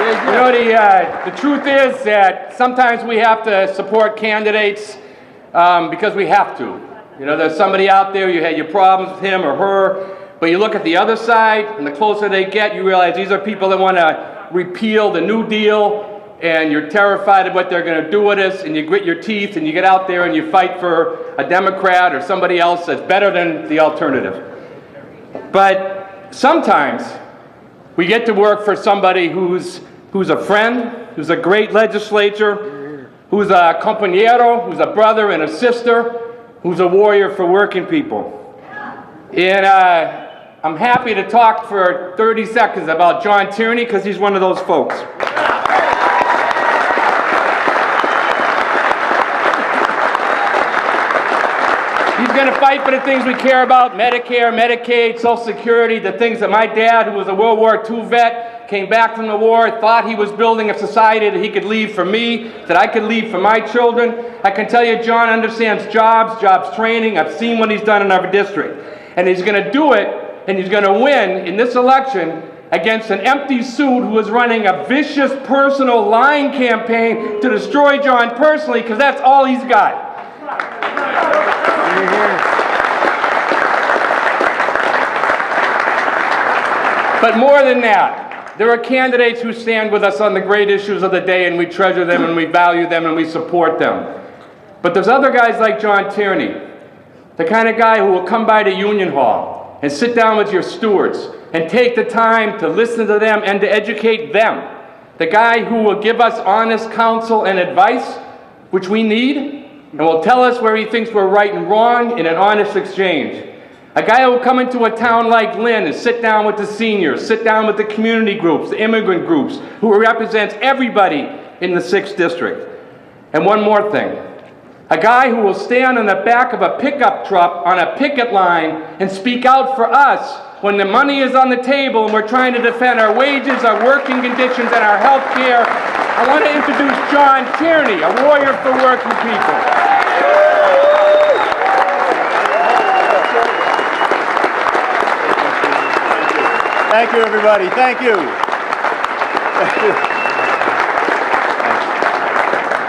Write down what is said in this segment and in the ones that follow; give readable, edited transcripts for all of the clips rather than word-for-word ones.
You know, the truth is that sometimes we have to support candidates because we have to. You know, there's somebody out there, you had your problems with him or her, but you look at the other side, and the closer they get, you realize these are people that want to repeal the New Deal, and you're terrified of what they're going to do with us, and you grit your teeth, and you get out there and you fight for a Democrat or somebody else that's better than the alternative. But sometimes we get to work for somebody who's a friend, who's a great legislator, who's a compañero, who's a brother and a sister, who's a warrior for working people. And I'm happy to talk for 30 seconds about John Tierney because he's one of those folks. He's going to fight for the things we care about: Medicare, Medicaid, Social Security, the things that my dad, who was a World War II vet, came back from the war, thought he was building a society that he could leave for me, that I could leave for my children. I can tell you John understands jobs training. I've seen what he's done in our district. And he's going to do it, and he's going to win in this election against an empty suit who is running a vicious personal lying campaign to destroy John personally, because that's all he's got. But more than that, there are candidates who stand with us on the great issues of the day, and we treasure them, and we value them, and we support them. But there's other guys like John Tierney, the kind of guy who will come by to Union Hall and sit down with your stewards and take the time to listen to them and to educate them. The guy who will give us honest counsel and advice, which we need, and will tell us where he thinks we're right and wrong in an honest exchange. A guy who will come into a town like Lynn and sit down with the seniors, sit down with the community groups, the immigrant groups, who represents everybody in the 6th District. And one more thing. A guy who will stand on the back of a pickup truck on a picket line and speak out for us when the money is on the table and we're trying to defend our wages, our working conditions, and our health care. I want to introduce John Tierney, a warrior for working people. Thank you, everybody. Thank you.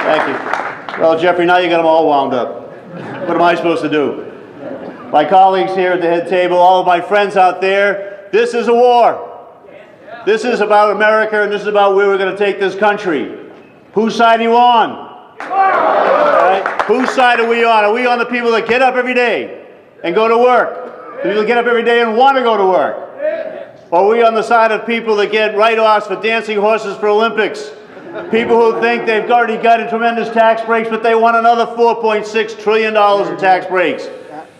Thank you. Well, Jeffrey, now you got them all wound up. What am I supposed to do? My colleagues here at the head table, all of my friends out there, this is a war. This is about America, and this is about where we're going to take this country. Whose side are you on? All right? Whose side are we on? Are we on the people that get up every day and go to work? The people that get up every day and want to go to work? Or are we on the side of people that get write-offs for dancing horses for Olympics? People who think they've already gotten tremendous tax breaks, but they want another $4.6 trillion in tax breaks.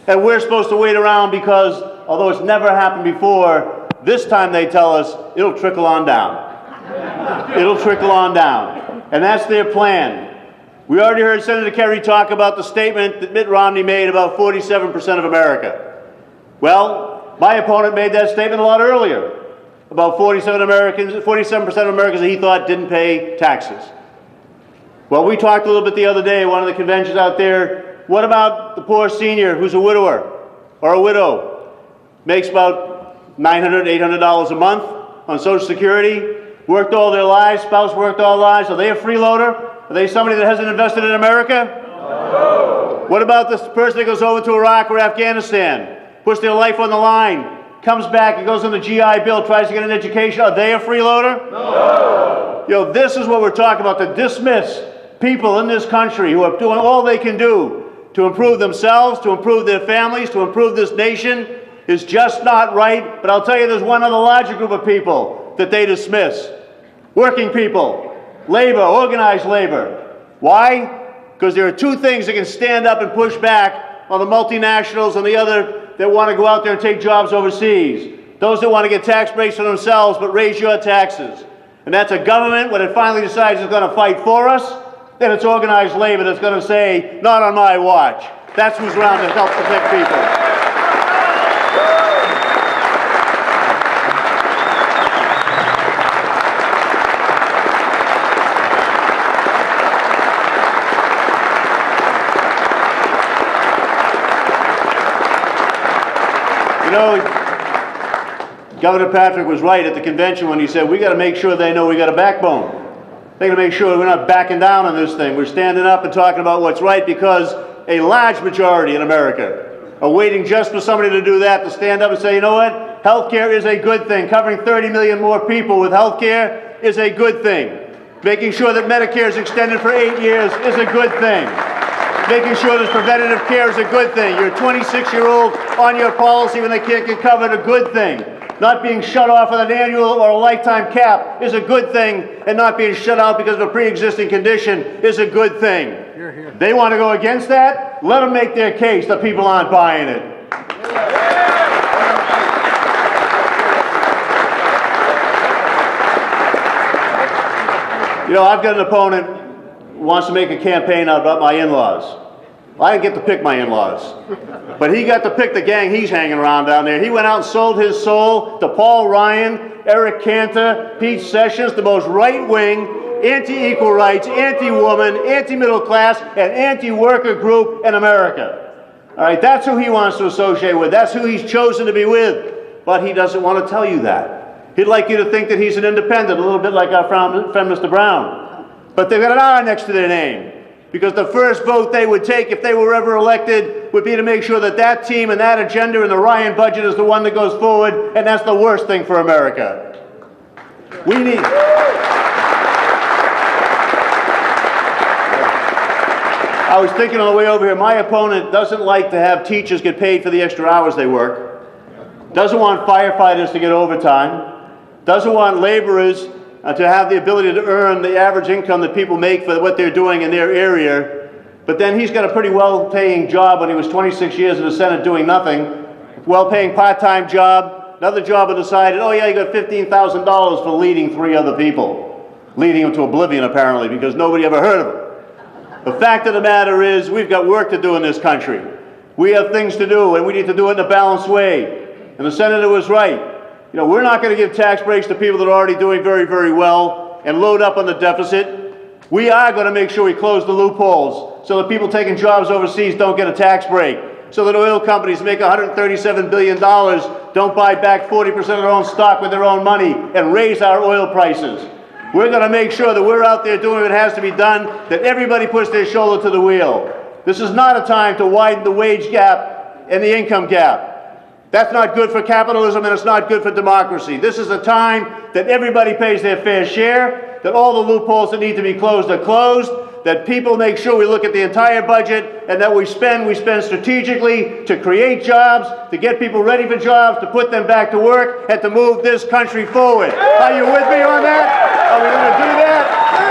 And we're supposed to wait around because, although it's never happened before, this time they tell us it'll trickle on down. It'll trickle on down. And that's their plan. We already heard Senator Kerry talk about the statement that Mitt Romney made about 47% of America. Well, my opponent made that statement a lot earlier about 47% of Americans that he thought didn't pay taxes. Well, we talked a little bit the other day at one of the conventions out there. What about the poor senior who's a widower or a widow, makes about $900, $800 a month on Social Security, worked all their lives, spouse worked all their lives? Are they a freeloader? Are they somebody that hasn't invested in America? No. What about this person that goes over to Iraq or Afghanistan, puts their life on the line, comes back and goes on the GI Bill, tries to get an education? Are they a freeloader? No. You know, this is what we're talking about, to dismiss people in this country who are doing all they can do to improve themselves, to improve their families, to improve this nation, is just not right. But I'll tell you, there's one other larger group of people that they dismiss. Working people, labor, organized labor. Why? Because there are two things that can stand up and push back on the multinationals and the other that want to go out there and take jobs overseas. Those that want to get tax breaks for themselves but raise your taxes. And that's a government, when it finally decides it's going to fight for us, then it's organized labor that's going to say, not on my watch. That's who's around to help protect people. You know, Governor Patrick was right at the convention when he said, we got to make sure they know we got a backbone. They got to make sure we're not backing down on this thing. We're standing up and talking about what's right, because a large majority in America are waiting just for somebody to do that, to stand up and say, you know what? Healthcare is a good thing. Covering 30 million more people with healthcare is a good thing. Making sure that Medicare is extended for 8 years is a good thing. Making sure there's preventative care is a good thing. You're a 26-year-old on your policy when they can't get covered, a good thing. Not being shut off with an annual or a lifetime cap is a good thing, and not being shut out because of a pre-existing condition is a good thing. They want to go against that? Let them make their case. The people aren't buying it. You know, I've got an opponent who wants to make a campaign out about my in-laws. I didn't get to pick my in-laws, but he got to pick the gang he's hanging around down there. He went out and sold his soul to Paul Ryan, Eric Cantor, Pete Sessions, the most right-wing, anti-equal rights, anti-woman, anti-middle class, and anti-worker group in America. All right, that's who he wants to associate with. That's who he's chosen to be with. But he doesn't want to tell you that. He'd like you to think that he's an independent, a little bit like our friend Mr. Brown. But they've got an R next to their name, because the first vote they would take if they were ever elected would be to make sure that that team and that agenda and the Ryan budget is the one that goes forward, and that's the worst thing for America. We need... I was thinking on the way over here, my opponent doesn't like to have teachers get paid for the extra hours they work, doesn't want firefighters to get overtime, doesn't want laborers to have the ability to earn the average income that people make for what they're doing in their area. But then he's got a pretty well-paying job when he was 26 years in the Senate doing nothing, well-paying part-time job, another job on the side, and oh yeah, you got $15,000 for leading 3 other people, leading them to oblivion apparently, because nobody ever heard of him. The fact of the matter is, we've got work to do in this country. We have things to do, and we need to do it in a balanced way. And the senator was right. You know, we're not going to give tax breaks to people that are already doing very, very well and load up on the deficit. We are going to make sure we close the loopholes so that people taking jobs overseas don't get a tax break, so that oil companies make $137 billion, don't buy back 40% of their own stock with their own money and raise our oil prices. We're going to make sure that we're out there doing what has to be done, that everybody puts their shoulder to the wheel. This is not a time to widen the wage gap and the income gap. That's not good for capitalism, and it's not good for democracy. This is a time that everybody pays their fair share, that all the loopholes that need to be closed are closed, that people make sure we look at the entire budget, and that we spend strategically to create jobs, to get people ready for jobs, to put them back to work, and to move this country forward. Are you with me on that? Are we going to do that?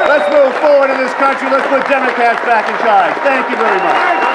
Let's move forward in this country. Let's put Democrats back in charge. Thank you very much.